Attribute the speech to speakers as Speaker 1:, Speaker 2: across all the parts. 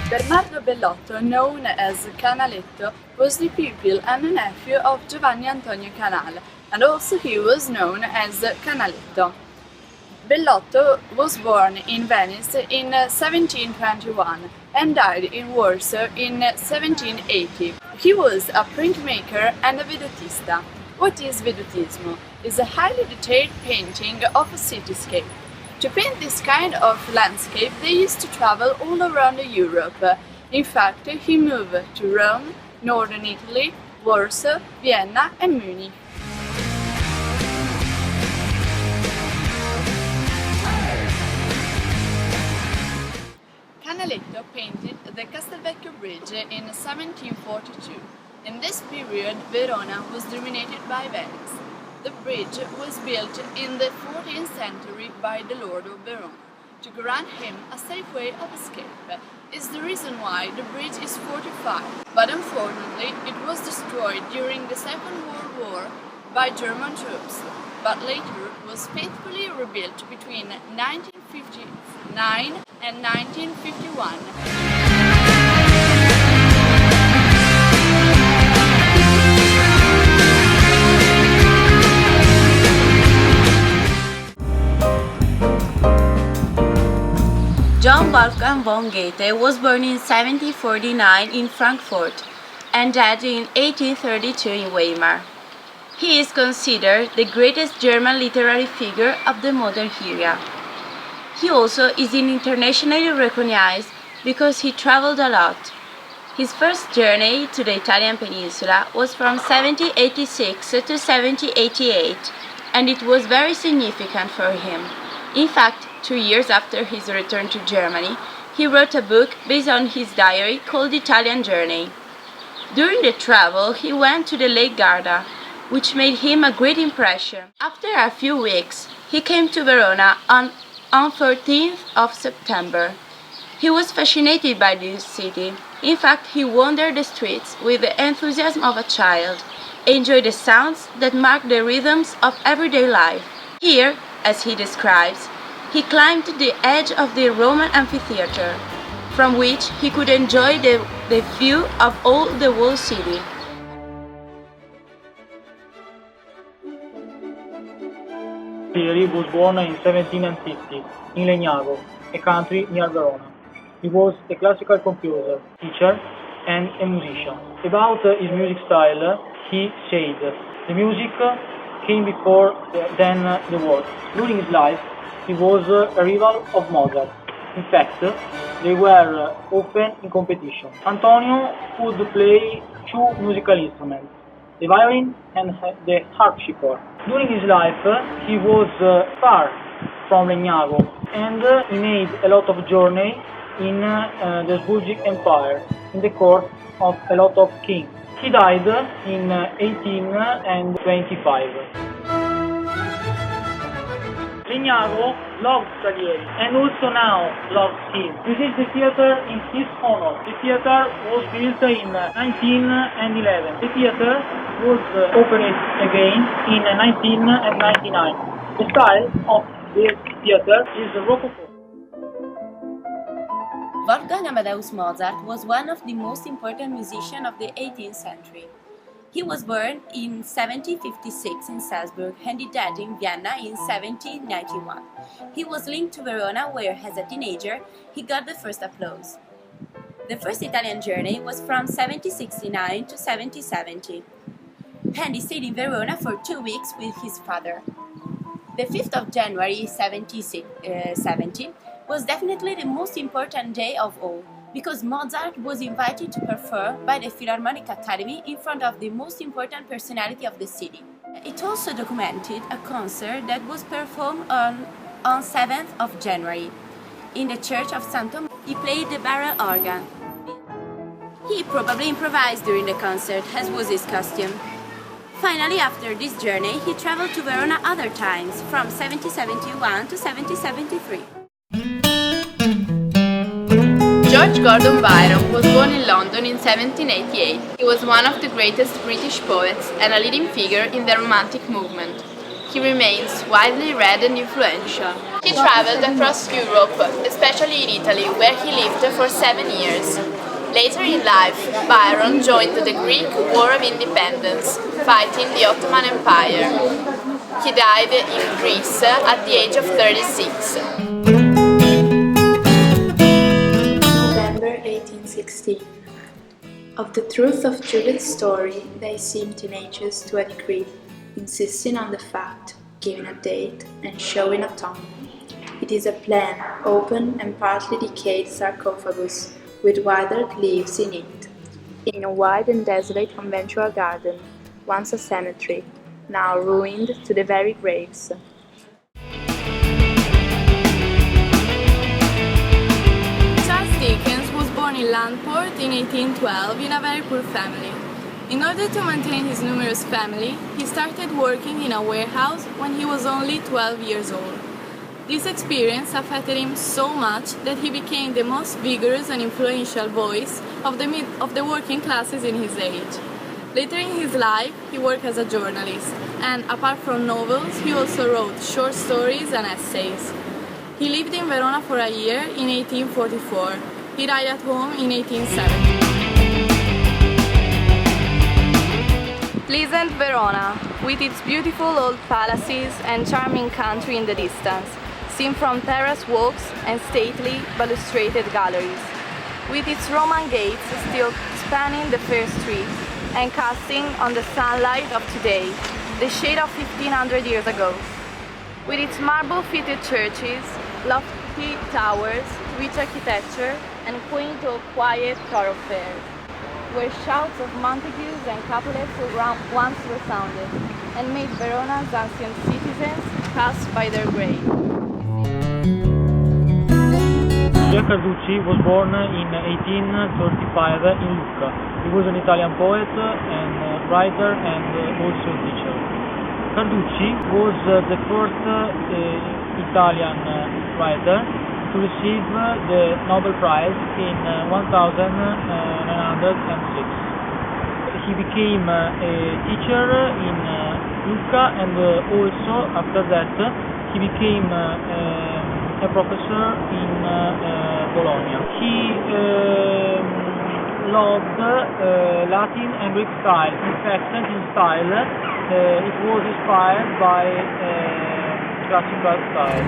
Speaker 1: Bernardo Bellotto, known as Canaletto, was the pupil and nephew of Giovanni Antonio Canal, and also he was known as Canaletto. Bellotto was born in Venice in 1721 and died in Warsaw in 1780. He was a printmaker and a veduttista. What is veduttismo? It's a highly detailed painting of a cityscape. To paint this kind of landscape, they used to travel all around Europe. In fact, he moved to Rome, northern Italy, Warsaw, Vienna and Munich. Canaletto painted the Castelvecchio Bridge in 1742. In this period, Verona was dominated by Venice. The bridge was built in the 14th century by the Lord of Verona to grant him a safe way of escape. Is the reason why the bridge is fortified, but unfortunately it was destroyed during the Second World War by German troops, but later was faithfully rebuilt between 1959 and 1951.
Speaker 2: John Wolfgang von Goethe was born in 1749 in Frankfurt and died in 1832 in Weimar. He is considered the greatest German literary figure of the modern era. He also is internationally recognized because he traveled a lot. His first journey to the Italian peninsula was from 1786 to 1788, and it was very significant for him. In fact, 2 years after his return to Germany, he wrote a book based on his diary called Italian Journey. During the travel, he went to the Lake Garda, which made him a great impression. After a few weeks, he came to Verona on 14th of September. He was fascinated by this city. In fact, he wandered the streets with the enthusiasm of a child, enjoyed the sounds that mark the rhythms of everyday life. Here, as he describes, he climbed to the edge of the Roman amphitheater, from which he could enjoy the view of all the whole city.
Speaker 3: He was born in 1750 in Legnago, a country near Verona. He was a classical composer, teacher, and a musician. About his music style, he said, "The music came before than the words." During his life, he was a rival of Mozart. In fact, they were often in competition. Antonio could play two musical instruments, the violin and the harpsichord. During his life, he was far from Legnago, and he made a lot of journey in the Habsburg Empire, in the court of a lot of kings. He died in 1825. Legnago loved Salieri and also now loves him. This is the theater in his honor. The theater was built in 1911. The theater was opened again in 1999. The style of this theater is Rococo.
Speaker 2: Wolfgang Amadeus Mozart was one of the most important musicians of the 18th century. He was born in 1756 in Salzburg and he died in Vienna in 1791. He was linked to Verona where, as a teenager, he got the first applause. The first Italian journey was from 1769 to 1770, and he stayed in Verona for 2 weeks with his father. The 5th of January 1770 was definitely the most important day of all, because Mozart was invited to perform by the Philharmonic Academy in front of the most important personality of the city. It also documented a concert that was performed on 7th of January. In the church of Santo, he played the barrel organ. He probably improvised during the concert, as was his costume. Finally, after this journey, he traveled to Verona other times, from 1771 to 1773.
Speaker 1: George Gordon Byron was born in London in 1788. He was one of the greatest British poets and a leading figure in the Romantic movement. he remains widely read and influential. He traveled across Europe, especially in Italy, where he lived for 7 years. Later in life, Byron joined the Greek War of Independence, fighting the Ottoman Empire. He died in Greece at the age of 36.
Speaker 4: November 1816. Of the truth of Juliet's story, they seem tenacious to a degree, insisting on the fact, giving a date, and showing a tomb. It is a plain, open, and partly decayed sarcophagus, with withered leaves in it, in a wide and desolate conventual garden, once a cemetery, now ruined to the very graves.
Speaker 1: Charles Dickens was born in Landport in 1812 in a very poor family. In order to maintain his numerous family, he started working in a warehouse when he was only 12 years old. This experience affected him so much that he became the most vigorous and influential voice of the working classes in his age. Later in his life, he worked as a journalist, and apart from novels, he also wrote short stories and essays. He lived in Verona for a year in 1844. He died at home in 1870. Pleasant Verona, with its beautiful old palaces and charming country in the distance, seen from terrace walks and stately balustrated galleries, with its Roman gates still spanning the fair street and casting on the sunlight of today the shade of 1500 years ago, with its marble-fitted churches, lofty towers, rich architecture, and quaint or quiet thoroughfares, where shouts of Montagues and Capulets once resounded, and made Verona's ancient citizens pass by their grave.
Speaker 3: Gian Carducci was born in 1835 in Lucca. He was an Italian poet and writer and also a teacher. Carducci was the first Italian writer to receive the Nobel Prize in 1906. He became a teacher in Lucca and also after that he became a professor in Bologna. He loved Latin and Greek style. In fact, his style it was inspired by classical style.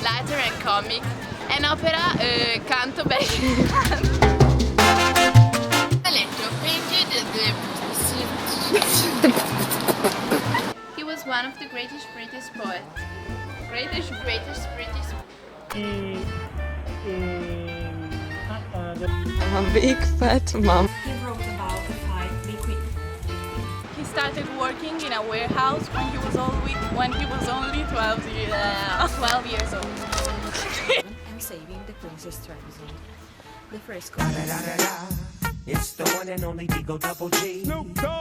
Speaker 1: Letter and comic, an opera, canto bello. He was one of the greatest British poets. Greatest British.
Speaker 5: I'm a big fat mom.
Speaker 6: He wrote about the fight between.
Speaker 1: He started working in a warehouse when he was only 12 years old.
Speaker 6: And saving the Princess Treasure. The first
Speaker 7: It's the one and only Digo Double G.